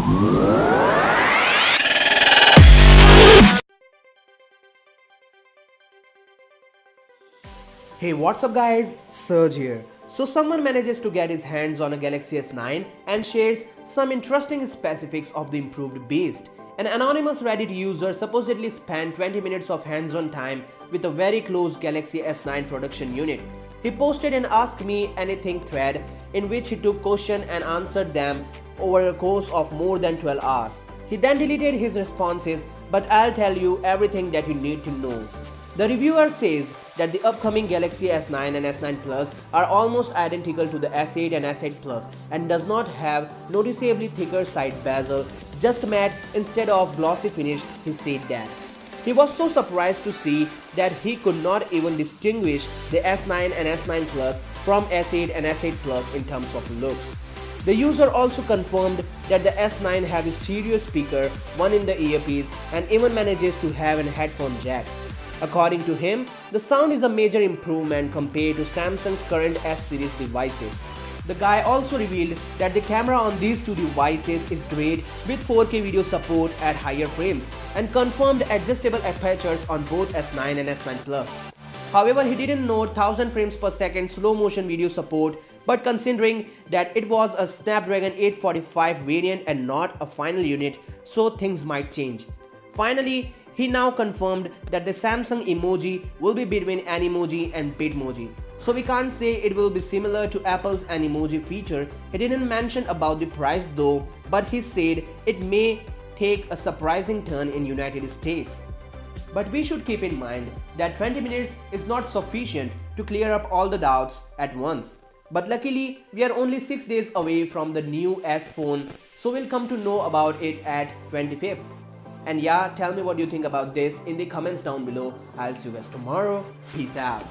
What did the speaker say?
Hey, what's up guys? Serge here. So someone manages to get his hands on a Galaxy S9 and shares some interesting specifics of the improved beast. An anonymous Reddit user supposedly spent 20 minutes of hands-on time with a very close Galaxy S9 production unit. He posted an Ask Me Anything thread in which he took questions and answered them over a course of more than 12 hours. He then deleted his responses, but I'll tell you everything that you need to know. The reviewer says that the upcoming Galaxy S9 and S9 Plus are almost identical to the S8 and S8 Plus and does not have noticeably thicker side bezel, just matte instead of glossy finish. He said that. He was so surprised to see that he could not even distinguish the S9 and S9 Plus from S8 and S8 Plus in terms of looks. The user also confirmed that the S9 have a stereo speaker, one in the earpiece, and even manages to have a headphone jack. According to him, the sound is a major improvement compared to Samsung's current S-series devices. The guy also revealed that the camera on these two devices is great with 4K video support at higher frames and confirmed adjustable apertures on both S9 and S9 Plus. However, he didn't know 1000 frames per second slow motion video support, but considering that it was a Snapdragon 845 variant and not a final unit, so things might change. Finally, he now confirmed that the Samsung emoji will be between Animoji and Bitmoji. So we can't say it will be similar to Apple's Animoji feature. He didn't mention about the price though, but he said it may take a surprising turn in United States. But we should keep in mind that 20 minutes is not sufficient to clear up all the doubts at once. But luckily, we are only 6 days away from the new S phone, so we'll come to know about it at 25th. And yeah, tell me what you think about this in the comments down below. I'll see you guys tomorrow. Peace out.